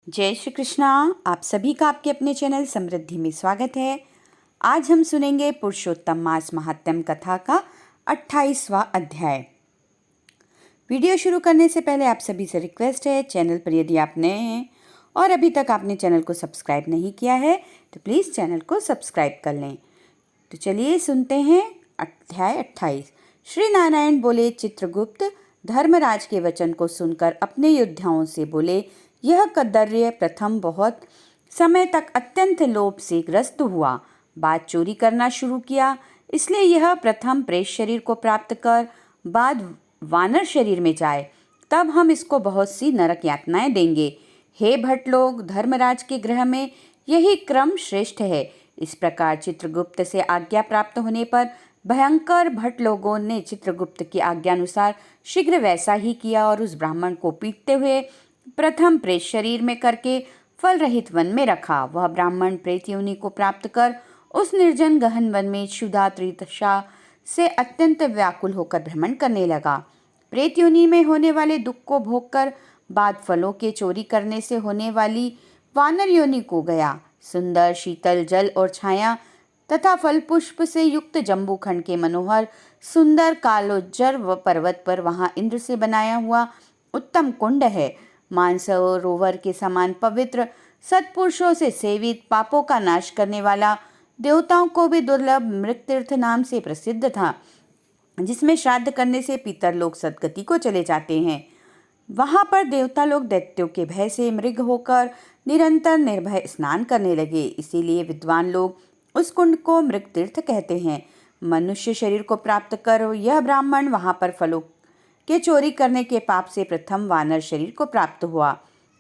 जय श्री कृष्णा। आप सभी का आपके अपने चैनल समृद्धि में स्वागत है। आज हम सुनेंगे पुरुषोत्तम मास महात्म्य कथा का 28वां अध्याय। वीडियो शुरू करने से पहले आप सभी से रिक्वेस्ट है, चैनल पर यदि आप नए हैं और अभी तक आपने चैनल को सब्सक्राइब नहीं किया है तो प्लीज़ चैनल को सब्सक्राइब कर लें। तो चलिए सुनते हैं अध्याय 28। श्री नारायण बोले, चित्रगुप्त धर्मराज के वचन को सुनकर अपने योद्धाओं से बोले, यह कदर्य प्रथम बहुत समय तक अत्यंत लोभ से ग्रस्त हुआ, बाद चोरी करना शुरू किया, इसलिए यह प्रथम प्रेत शरीर को प्राप्त कर बाद वानर शरीर में जाए, तब हम इसको बहुत सी नरक यातनाएं देंगे। हे भट्ट लोग, धर्मराज के गृह में यही क्रम श्रेष्ठ है। इस प्रकार चित्रगुप्त से आज्ञा प्राप्त होने पर भयंकर भट्ट लोगों ने चित्रगुप्त की आज्ञा अनुसार शीघ्र वैसा ही किया और उस ब्राह्मण को पीटते हुए प्रथम प्रेत शरीर में करके फल रहित वन में रखा। वह ब्राह्मण प्रेत योनि को प्राप्त कर उस निर्जन गहन वन में क्षुधा तृषा से अत्यंत व्याकुल होकर भ्रमण करने लगा। प्रेत योनि में होने वाले दुख को भोगकर बाद फलों के चोरी करने से होने वाली वानर योनि को गया। सुंदर शीतल जल और छाया तथा फल पुष्प से युक्त जम्बूखंड के मनोहर सुंदर कालोज्जर व पर्वत पर वहां इंद्र से बनाया हुआ उत्तम कुंड है। मानसरोवर के समान पवित्र, सत्पुरुषों से सेवित, पापों का नाश करने वाला, देवताओं को भी दुर्लभ मृगतीर्थ नाम से प्रसिद्ध था, जिसमें श्राद्ध करने से पितर लोग सदगति को चले जाते हैं। वहां पर देवता लोग दैत्यों के भय से मृग होकर निरंतर निर्भय स्नान करने लगे, इसीलिए विद्वान लोग उस कुंड को मृगतीर्थ कहते हैं। मनुष्य शरीर को प्राप्त कर यह ब्राह्मण वहां पर फलों के चोरी करने के पाप से प्रथम वानर शरीर को प्राप्त हुआ।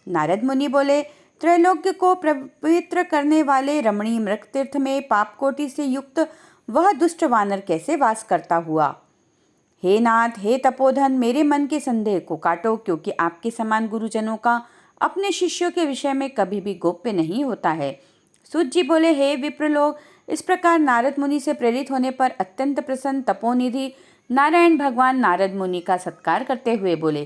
नारद मुनि बोले, त्रैलोक्य को पवित्र करने वाले रमणीय मृगतीर्थ में पाप कोटि से युक्त वह दुष्ट वानर कैसे वास करता हुआ? हे नाथ, हे तपोधन, मेरे मन के संदेह को काटो, क्योंकि आपके समान गुरुजनों का अपने शिष्यों के विषय में कभी भी गोप्य नहीं होता है। सूत जी बोले, हे विप्रलोक, इस प्रकार नारद मुनि से प्रेरित होने पर अत्यंत प्रसन्न तपोनिधि नारायण भगवान नारद मुनि का सत्कार करते हुए बोले।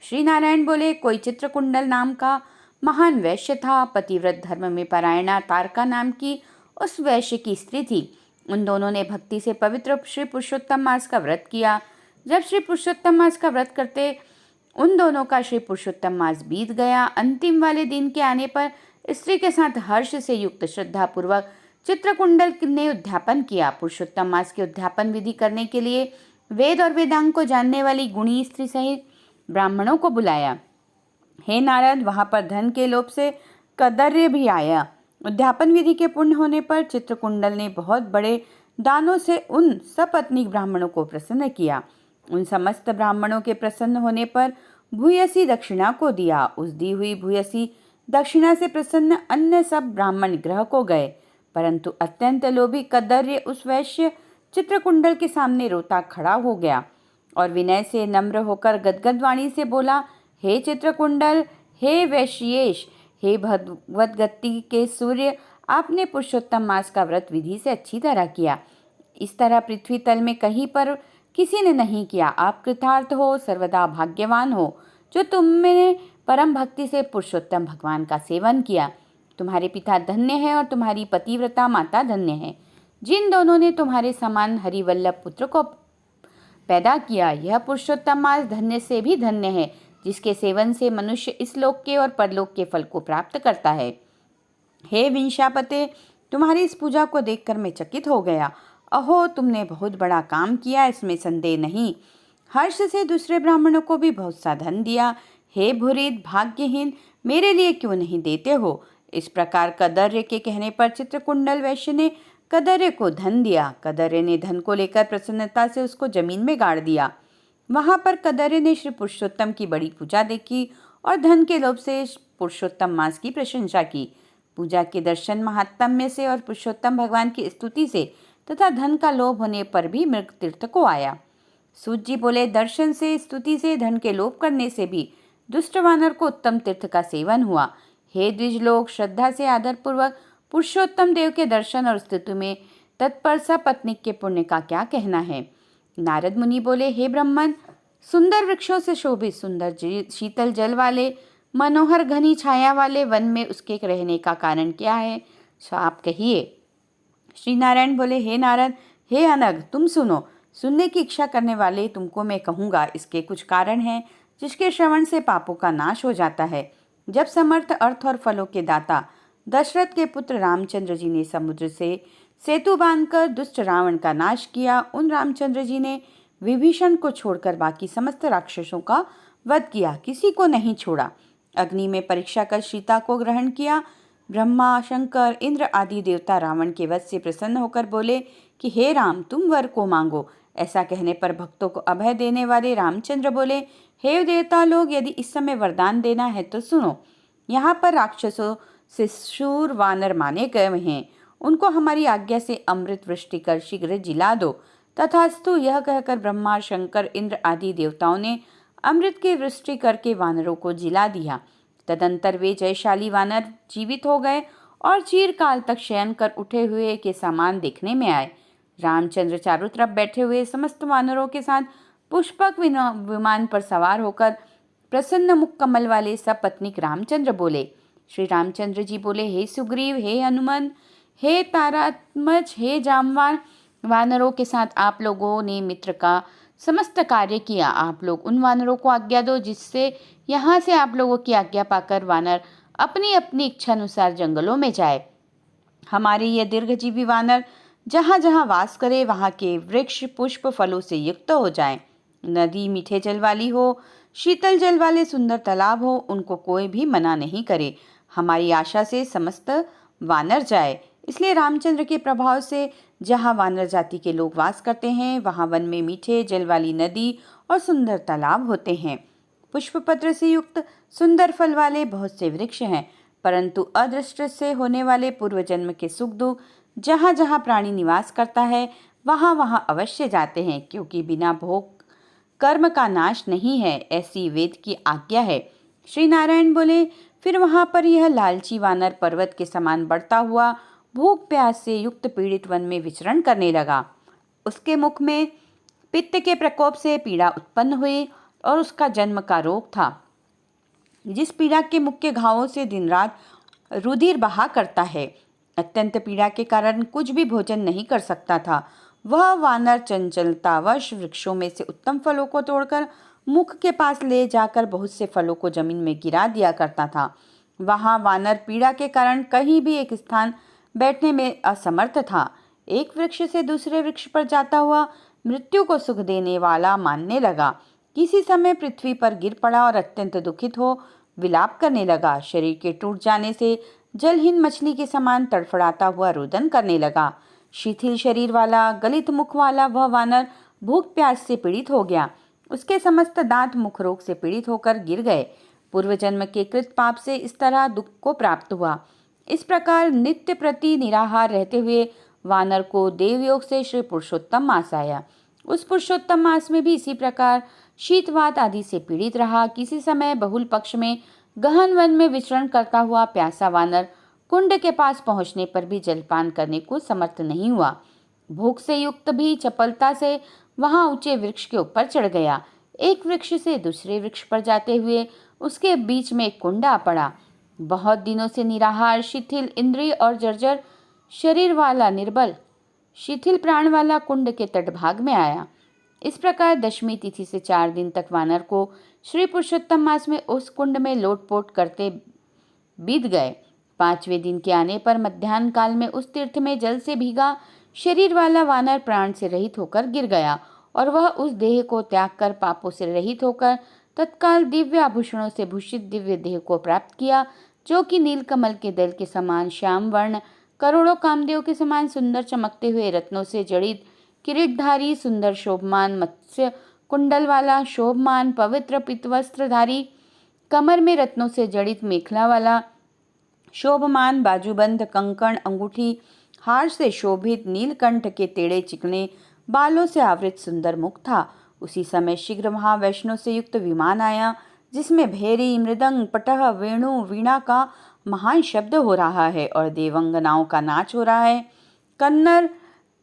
श्री नारायण बोले, कोई चित्रकुंडल नाम का महान वैश्य था। पतिव्रत धर्म में परायणा तारका नाम की उस वैश्य की स्त्री थी। उन दोनों ने भक्ति से पवित्र श्री पुरुषोत्तम मास का व्रत किया। जब श्री पुरुषोत्तम मास का व्रत करते उन दोनों का श्री पुरुषोत्तम मास बीत गया। अंतिम वाले दिन के आने पर स्त्री के साथ हर्ष से युक्त श्रद्धापूर्वक चित्रकुंडल ने उद्यापन किया। पुरुषोत्तम मास के उद्यापन विधि करने के लिए वेद और वेदांग को जानने वाली गुणी स्त्री सहित ब्राह्मणों को बुलाया। हे नारद, वहां पर धन के लोभ से कदर्य भी आया। उद्यापन विधि के पूर्ण होने पर चित्रकुंडल ने बहुत बड़े दानों से उन सपत्नीक ब्राह्मणों को प्रसन्न किया। उन समस्त ब्राह्मणों के प्रसन्न होने पर भूयसी दक्षिणा को दिया। उस दी हुई भूयसी दक्षिणा से प्रसन्न अन्य सब ब्राह्मण गृह को गए, परंतु अत्यंत लोभी कदर्य उस वैश्य चित्रकुंडल के सामने रोता खड़ा हो गया और विनय से नम्र होकर गदगद वाणी से बोला, हे चित्रकुंडल, हे वैश्येश, हे भगवद्गति के सूर्य, आपने पुरुषोत्तम मास का व्रत विधि से अच्छी तरह किया। इस तरह पृथ्वी तल में कहीं पर किसी ने नहीं किया। आप कृतार्थ हो, सर्वदा भाग्यवान हो, जो तुमने परम भक्ति से पुरुषोत्तम भगवान का सेवन किया। तुम्हारे पिता धन्य है और तुम्हारी पतिव्रता माता धन्य है, जिन दोनों ने तुम्हारे समान हरिवल्लभ पुत्र को पैदा किया। यह पुरुषोत्तम मास धन्य से भी धन्य है, जिसके सेवन से मनुष्य इस लोक के और परलोक के फल को प्राप्त करता है। हे विंशापते, तुम्हारी इस पूजा को देखकर मैं चकित हो गया। अहो, तुमने बहुत बड़ा काम किया, इसमें संदेह नहीं। हर्ष से दूसरे ब्राह्मणों को भी बहुत सा धन दिया। हे भूरित भाग्यहीन, मेरे लिए क्यों नहीं देते हो? इस प्रकार कदर्य के कहने पर चित्रकुंडल वैश्य ने कदर्य को धन दिया। कदर्य ने धन को लेकर प्रसन्नता से उसको जमीन में गाड़ दिया। वहां पर कदर्य ने श्री पुरुषोत्तम की बड़ी पूजा देखी और धन के लोभ से पुरुषोत्तम मास की प्रशंसा की। पूजा के दर्शन महात्म्य से और पुरुषोत्तम भगवान की स्तुति से तथा धन का लोभ होने पर भी मृग तीर्थ को आया। सूत जी बोले, दर्शन से, स्तुति से, धन के लोभ करने से भी दुष्ट वानर को उत्तम तीर्थ का सेवन हुआ। हे द्विज लोग, श्रद्धा से आदरपूर्वक पुरुषोत्तम देव के दर्शन और स्तुति में तत्पर सपत्नीक के पुण्य का क्या कहना है? नारद मुनि बोले, हे ब्राह्मण, सुंदर वृक्षों से शोभित, सुंदर शीतल जल वाले मनोहर घनी छाया वाले वन में उसके रहने का कारण क्या है, सो आप कहिए। श्री नारायण बोले, हे नारद, हे अनग, तुम सुनो। सुनने की इच्छा करने वाले तुमको मैं कहूँगा। इसके कुछ कारण हैं जिसके श्रवण से पापों का नाश हो जाता है। जब समर्थ अर्थ और फलों के दाता दशरथ के पुत्र रामचंद्र जी ने समुद्र से सेतु बांधकर दुष्ट रावण का नाश किया, उन रामचंद्र जी ने विभीषण को छोड़कर बाकी समस्त राक्षसों का वध किया, किसी को नहीं छोड़ा। अग्नि में परीक्षा कर सीता को ग्रहण किया। ब्रह्मा, शंकर, इंद्र आदि देवता रावण के वध से प्रसन्न होकर बोले कि हे राम, तुम वर को मांगो। ऐसा कहने पर भक्तों को अभय देने वाले रामचंद्र बोले, हे देवता लोग, यदि इस समय वरदान देना है तो सुनो। यहाँ पर राक्षसों से शूर वानर माने गए हैं, उनको हमारी आज्ञा से अमृत वृष्टि कर शीघ्र जिला दो। तथास्तु, यह कहकर ब्रह्मा, शंकर, इंद्र आदि देवताओं ने अमृत की वृष्टि करके वानरों को जिला दिया। तदंतर वे जयशाली वानर जीवित हो गए और चीरकाल तक शयन कर उठे हुए के समान देखने में आए। रामचंद्र चारों तरफ बैठे हुए समस्त वानरों के साथ पुष्पक विमान पर सवार होकर प्रसन्न मुख कमल वाले सपत्नीक रामचंद्र बोले। श्री रामचंद्र जी बोले, हे सुग्रीव, हे हनुमान, हे तारात्मज, हे जामवान, वानरों के साथ आप लोगों ने मित्र का समस्त कार्य किया। आप लोग उन वानरों को आज्ञा दो जिससे यहाँ से आप लोगों की आज्ञा पाकर वानर अपनी अपनी इच्छा अनुसार जंगलों में जाए। हमारे ये दीर्घजीवी वानर जहाँ जहाँ वास करे वहाँ के वृक्ष पुष्प फलों से युक्त हो जाएं। नदी मीठे जल वाली हो, शीतल जल वाले सुंदर तालाब हो, उनको कोई भी मना नहीं करे। हमारी आशा से समस्त वानर जाए। इसलिए रामचंद्र के प्रभाव से जहाँ वानर जाति के लोग वास करते हैं वहाँ वन में मीठे जल वाली नदी और सुंदर तालाब होते हैं। पुष्प पत्र से युक्त सुंदर फल वाले बहुत से वृक्ष हैं, परंतु अदृष्ट से होने वाले पूर्व जन्म के सुख दुख जहाँ जहाँ प्राणी निवास करता है वहाँ वहाँ अवश्य जाते हैं, क्योंकि बिना भोग कर्म का नाश नहीं है, ऐसी वेद की आज्ञा है। श्री नारायण बोले, फिर वहाँ पर यह लालची वानर पर्वत के समान बढ़ता हुआ भूख प्यास से युक्त पीड़ित वन में विचरण करने लगा। उसके मुख में पित्त के प्रकोप से पीड़ा उत्पन्न हुई और उसका जन्म का रोग था, जिस पीड़ा के मुख के घावों से दिन रात रुधिर बहा करता है। अत्यंत पीड़ा के कारण कुछ भी भोजन नहीं कर सकता था। वह वानर चंचलतावश वृक्षों में से उत्तम फलों को तोड़कर मुख के पास ले जाकर बहुत से फलों को जमीन में गिरा दिया करता था। वहाँ वानर पीड़ा के कारण कहीं भी एक स्थान बैठने में असमर्थ था। एक वृक्ष से दूसरे वृक्ष पर जाता हुआ मृत्यु को सुख देने वाला मानने लगा। किसी समय पृथ्वी पर गिर पड़ा और अत्यंत दुखित हो विलाप करने लगा। शरीर के टूट जाने से जलहीन मछली के समान तड़फड़ाता हुआ रुदन करने लगा। शिथिल शरीर वाला, गलित मुख वाला वह वानर भूख प्यास से पीड़ित हो गया। उसके समस्त दांत मुख रोग से पीड़ित होकर गिर गए। पूर्व जन्म के कृत पाप से इस तरह दुख को प्राप्त हुआ। इस प्रकार नित्य प्रति निराहार रहते हुए वानर को देवयोग से श्री पुरुषोत्तम मास आया। उस पुरुषोत्तम मास में भी इसी प्रकार शीतवात आदि से पीड़ित रहा। किसी समय बहुल पक्ष में गहन वन में विचरण करता हुआ प्यासा वानर कुंड के पास पहुंचने पर भी जलपान करने को समर्थ नहीं हुआ। भूख से युक्त भी चपलता से वहां ऊंचे वृक्ष के ऊपर चढ़ गया। एक वृक्ष से दूसरे वृक्ष पर जाते हुए उसके बीच में एक कुंड आ पड़ा। बहुत दिनों से निराहार, शिथिल इंद्रिय और जर्जर शरीर वाला निर्बल शिथिल प्राण वाला कुंड के तटभाग में आया। इस प्रकार दशमी तिथि से 4 दिन तक वानर को श्री पुरुषोत्तम मास में उस कुंड में लोटपोट करते बीत गए। 5वें दिन के आने पर मध्याह्न काल में उस तीर्थ में जल से भीगा शरीर वाला वानर प्राण से रहित होकर गिर गया और वह उस देह को त्याग कर पापों से रहित होकर तत्काल दिव्य आभूषणों से भूषित दिव्य देह को प्राप्त किया, जो कि नीलकमल के दल के समान श्याम वर्ण, करोड़ों कामदेव के समान सुंदर चमकते हुए रत्नों से जड़ित, किरीटधारी, सुंदर शोभमान मत्स्य कुंडल वाला, शोभमान पवित्र पितवस्त्रधारी, कमर में रत्नों से जड़ित मेखला वाला, शोभमान बाजूबंद कंकण अंगूठी हार से शोभित, नीलकंठ के टेढ़े चिकने बालों से आवृत सुंदर मुख था। उसी समय शीघ्र वहां वैष्णव से युक्त विमान आया, जिसमें भेरी, मृदंग, पटह, वेणु, वीणा का महान शब्द हो रहा है और देवंगनाओं का नाच हो रहा है। कन्नर,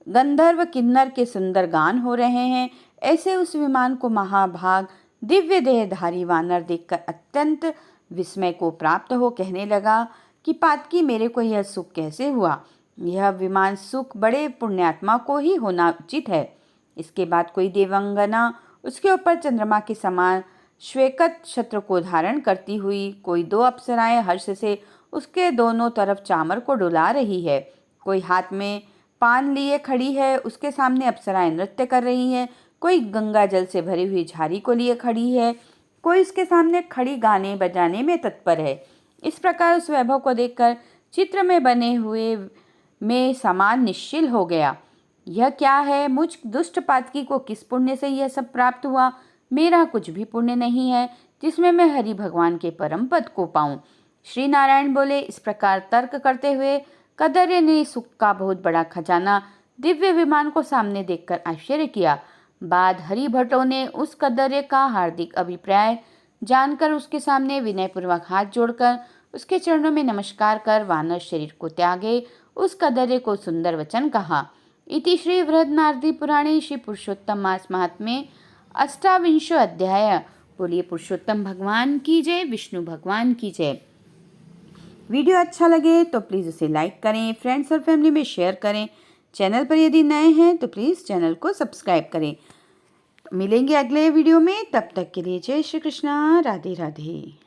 गंधर्व, किन्नर के सुंदर गान हो रहे हैं। ऐसे उस विमान को महाभाग दिव्य देहधारी वानर देखकर अत्यंत विस्मय को प्राप्त हो कहने लगा कि पातकी, मेरे को यह सुख कैसे हुआ? यह विमान सुख बड़े पुण्यात्मा को ही होना उचित है। इसके बाद कोई देवांगना उसके ऊपर चंद्रमा के समान श्वेत छत्र को धारण करती हुई, कोई 2 अप्सराएं हर्ष से उसके दोनों तरफ चामर को डुला रही है, कोई हाथ में पान लिए खड़ी है, उसके सामने अप्सराएं नृत्य कर रही हैं, कोई गंगा जल से भरी हुई झाड़ी को लिए खड़ी है, कोई उसके सामने खड़ी गाने बजाने में तत्पर है। इस प्रकार उस वैभव को देखकर चित्र में बने हुए में समान निश्चिल हो गया। यह क्या है? मुझ दुष्ट पातकी को किस पुण्य से यह सब प्राप्त हुआ? मेरा कुछ भी पुण्य नहीं है जिसमें मैं हरि भगवान के परम पद को पाऊं। श्री नारायण बोले। इस प्रकार तर्क करते हुए कदर्य ने सुख का बहुत बड़ा खजाना दिव्य विमान को सामने देखकर आश्चर्य किया। बाद हरि भट्टों ने उस कदर्य का हार्दिक अभिप्राय जानकर उसके सामने विनयपूर्वक हाथ जोड़कर उसके चरणों में नमस्कार कर वानर शरीर को त्यागे उस कदर्य को सुंदर वचन कहा। इति श्री बृहन्नारदी पुराणे श्री पुरुषोत्तम मास महात्म्ये अष्टाविंशो अध्याय। बोलिए पुरुषोत्तम भगवान की जय, विष्णु भगवान की जय। वीडियो अच्छा लगे तो प्लीज़ उसे लाइक करें, फ्रेंड्स और फैमिली में शेयर करें। चैनल पर यदि नए हैं तो प्लीज़ चैनल को सब्सक्राइब करें। मिलेंगे अगले वीडियो में, तब तक के लिए जय श्री कृष्णा, राधे राधे।